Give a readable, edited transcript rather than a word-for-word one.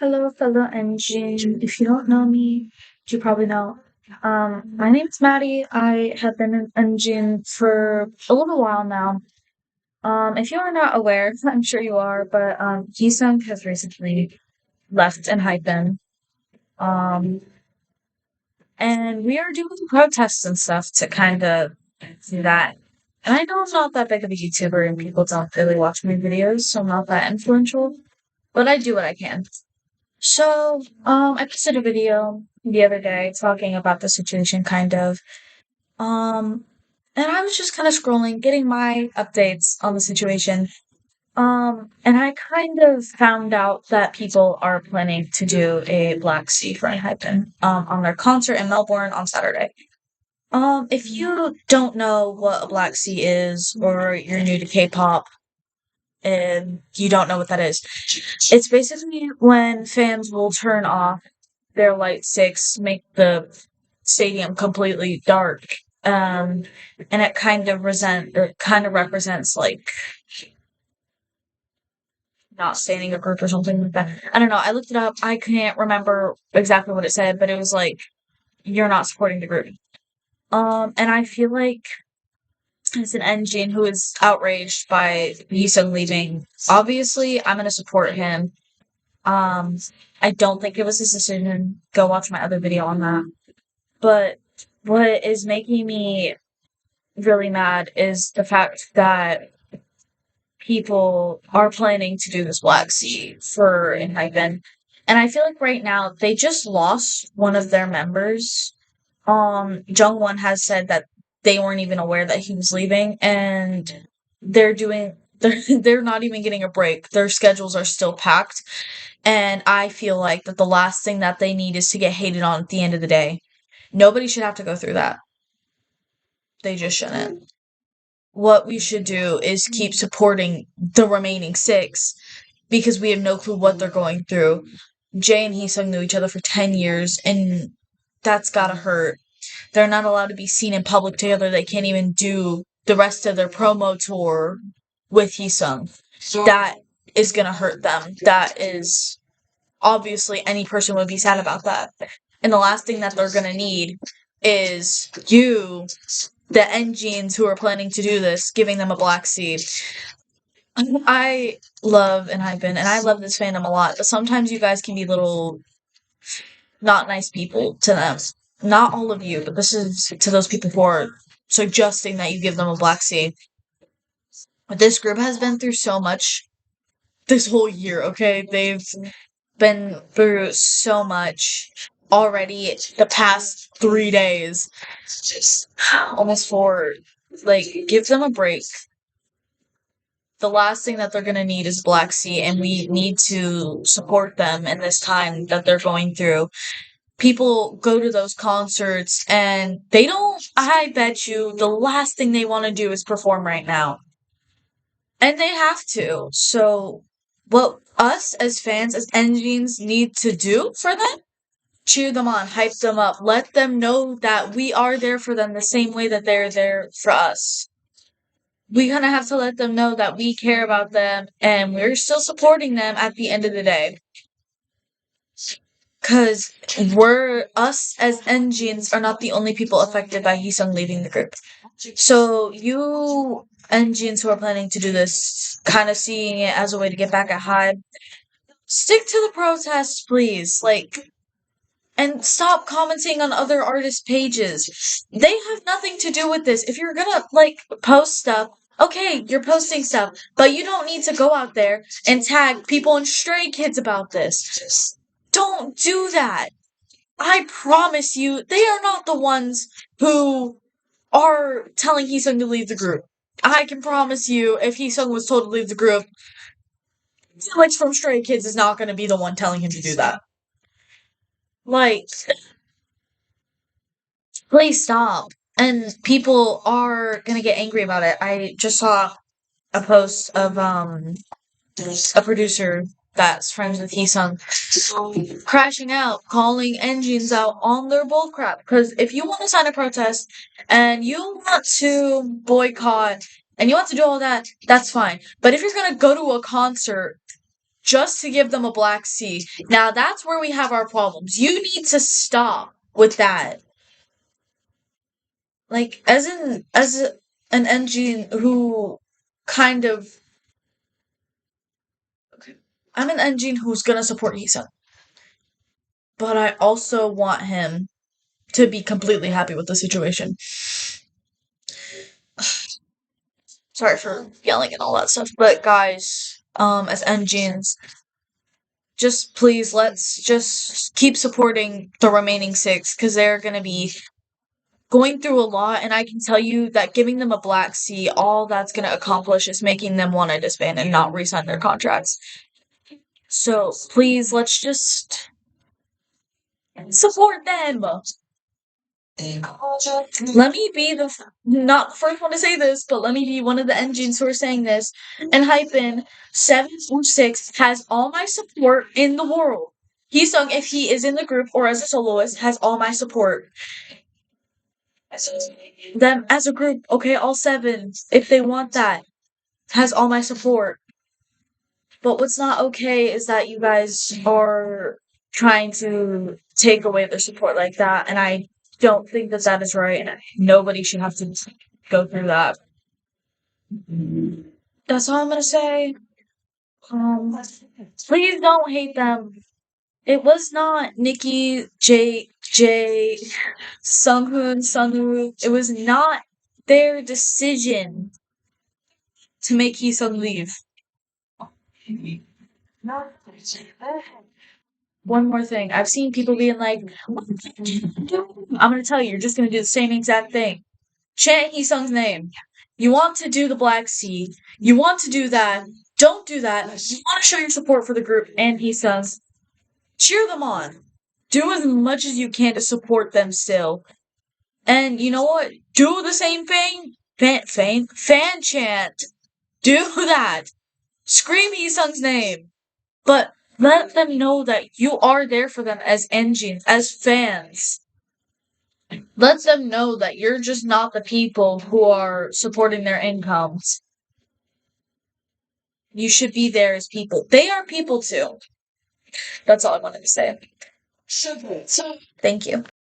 Hello, fellow engine. If you don't know me, you probably know. My name is Maddie. I have been an engine for a little while now. If you are not aware, I'm sure you are, but Jisung has recently left ENHYPEN. Um, and we are doing protests and stuff to kind of do that. And I know I'm not that big of a YouTuber and people don't really watch my videos, so I'm not that influential, but I do what I can. So, I posted a video the other day talking about the situation, kind of. Um, and I was just kind of scrolling, getting my updates on the situation. And I kind of found out that people are planning to do a Black Sea for ENHYPEN, on their concert in Melbourne on Saturday. If you don't know what a Black Sea is, or you're new to K-pop, and you don't know what that is, it's basically when fans will turn off their light sticks, make the stadium completely dark. Um, and it kind of represents like not standing a group or something like that. I don't know. I looked it up. I can't remember exactly what it said, but it was like you're not supporting the group. And I feel like as an engine who is outraged by Yusung leaving, obviously I'm gonna support him. Um, I don't think it was his decision. Go watch my other video on that. But what is making me really mad is the fact that people are planning to do this Black Sea for ENHYPEN. And I feel like right now they just lost one of their members. Jungwon has said that they weren't even aware that he was leaving, and they're doing they're not even getting a break. Their schedules are still packed, and I feel like that the last thing that they need is to get hated on at the end of the day. Nobody should have to go through that. They just shouldn't. What we should do is keep supporting the remaining six because we have no clue what they're going through. Jay and Heesung knew each other for 10 years, and that's gotta hurt. They're not allowed to be seen in public together. They can't even do the rest of their promo tour with Heesung. That is gonna hurt them. That is obviously any person would be sad about that. And the last thing that they're gonna need is you, the engines who are planning to do this, giving them a black seed. I love ENHYPEN, and I love this fandom a lot, but sometimes you guys can be little not nice people to them. Not all of you, but this is to those people who are suggesting that you give them a black seed. This group has been through so much this whole year, okay? They've been through so much already the past 3 days. Almost 4. Like, give them a break. The last thing that they're gonna need is Black Sea, and we need to support them in this time that they're going through. People go to those concerts, and they don't, I bet you, the last thing they want to do is perform right now. And they have to. So, what us as fans, as engines, need to do for them? Cheer them on, hype them up, let them know that we are there for them the same way that they're there for us. We kind of have to let them know that we care about them and we're still supporting them at the end of the day. Because us as engines are not the only people affected by Heesung leaving the group. So, you engines who are planning to do this, kind of seeing it as a way to get back at Hyde, stick to the protests, please. Like, and stop commenting on other artists' pages. They have nothing to do with this. If you're gonna, like, post stuff, okay, you're posting stuff, but you don't need to go out there and tag people and Stray Kids about this. Don't do that. I promise you, they are not the ones who are telling Heesung to leave the group. I can promise you, if Heesung was told to leave the group, Felix from Stray Kids is not going to be the one telling him to do that. Like, please stop. And people are gonna get angry about it. I just saw a post of a producer that's friends with Heesung crashing out, calling engines out on their bullcrap. Because if you want to sign a protest and you want to boycott and you want to do all that, that's fine. But if you're gonna go to a concert just to give them a black C. Now that's where we have our problems. You need to stop with that. Like, an engine who kind of, okay, I'm an engine who's gonna support Hisa, but I also want him to be completely happy with the situation. Sorry for yelling and all that stuff, but guys, as engines, just please let's just keep supporting the remaining six because they're gonna be going through a lot, and I can tell you that giving them a black C, all that's gonna accomplish is making them want to disband and not re-sign their contracts. So please, let's just support them. Let me be not the first one to say this, but let me be one of the engines who are saying this. And ENHYPEN 746 has all my support in the world. Sung, if he is in the group or as a soloist, has all my support. Them as a group, okay, all seven, if they want that, has all my support. But what's not okay is that you guys are trying to take away their support like that, and I don't think that that is right, and nobody should have to go through that. That's all I'm gonna say. Please don't hate them. It was not Nikki, J, Sunghoon, Sunwoo. It was not their decision to make Heesung leave. One more thing. I've seen people being like, what I'm gonna tell you, you're just gonna do the same exact thing. Chant Heesung's name. You want to do the Black Sea. You want to do that. Don't do that. You want to show your support for the group and Heesung. Cheer them on. Do as much as you can to support them still. And you know what? Do the same thing. Fan chant. Do that. Scream Heesung's name. But let them know that you are there for them as engines, as fans. Let them know that you're just not the people who are supporting their incomes. You should be there as people. They are people too. That's all I wanted to say. Thank you.